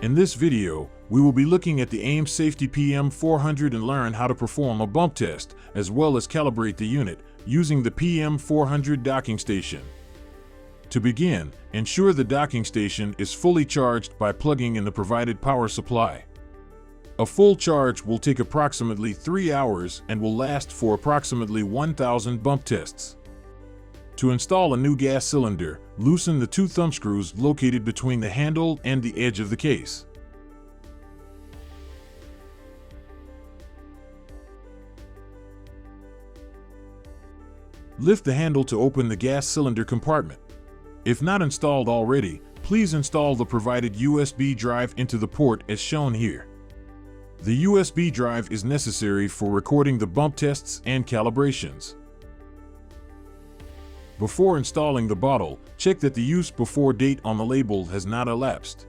In this video, we will be looking at the AimSafety PM400 and learn how to perform a bump test, as well as calibrate the unit, using the PM400 Docking Station. To begin, ensure the docking station is fully charged by plugging in the provided power supply. A full charge will take approximately 3 hours and will last for approximately 1,000 bump tests. To install a new gas cylinder, loosen the 2 thumb screws located between the handle and the edge of the case. Lift the handle to open the gas cylinder compartment. If not installed already, please install the provided USB drive into the port as shown here. The USB drive is necessary for recording the bump tests and calibrations. Before installing the bottle, check that the use before date on the label has not elapsed.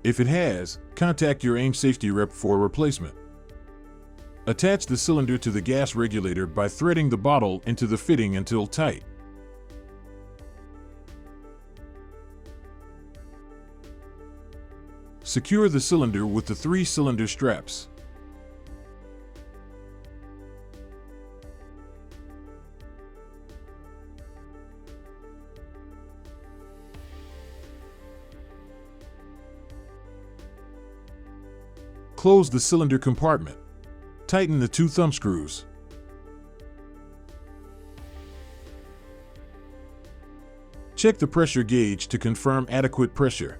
If it has, contact your AimSafety rep for a replacement. Attach the cylinder to the gas regulator by threading the bottle into the fitting until tight. Secure the cylinder with the 3-cylinder straps. Close the cylinder compartment. Tighten the 2 thumb screws. Check the pressure gauge to confirm adequate pressure.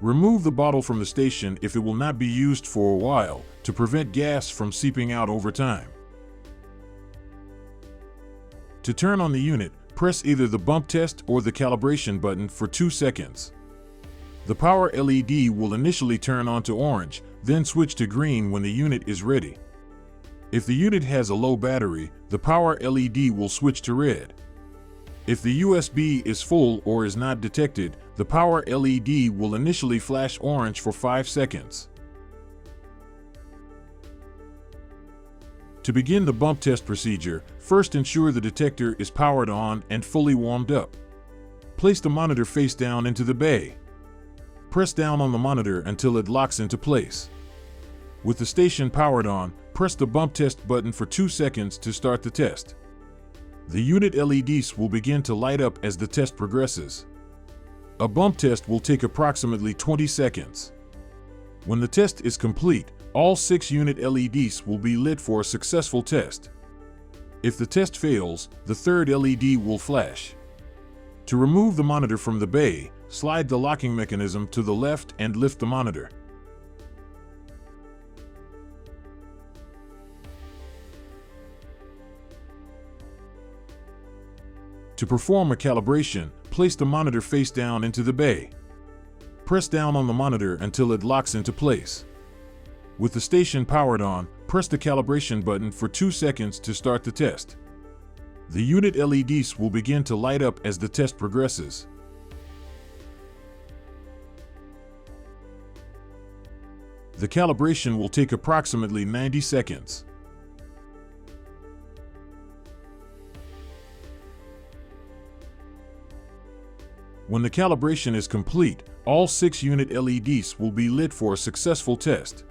Remove the bottle from the station if it will not be used for a while, to prevent gas from seeping out over time. To turn on the unit, press either the bump test or the calibration button for 2 seconds. The power LED will initially turn on to orange, then switch to green when the unit is ready. If the unit has a low battery, the power LED will switch to red. If the USB is full or is not detected, the power LED will initially flash orange for 5 seconds. To begin the bump test procedure, first ensure the detector is powered on and fully warmed up. Place the monitor face down into the bay. Press down on the monitor until it locks into place. With the station powered on, press the bump test button for 2 seconds to start the test. The unit LEDs will begin to light up as the test progresses. A bump test will take approximately 20 seconds. When the test is complete, all 6 unit LEDs will be lit for a successful test. If the test fails, the 3rd LED will flash. To remove the monitor from the bay, slide the locking mechanism to the left and lift the monitor. To perform a calibration, place the monitor face down into the bay. Press down on the monitor until it locks into place. With the station powered on, press the calibration button for 2 seconds to start the test. The unit LEDs will begin to light up as the test progresses. The calibration will take approximately 90 seconds. When the calibration is complete, all 6 unit LEDs will be lit for a successful test.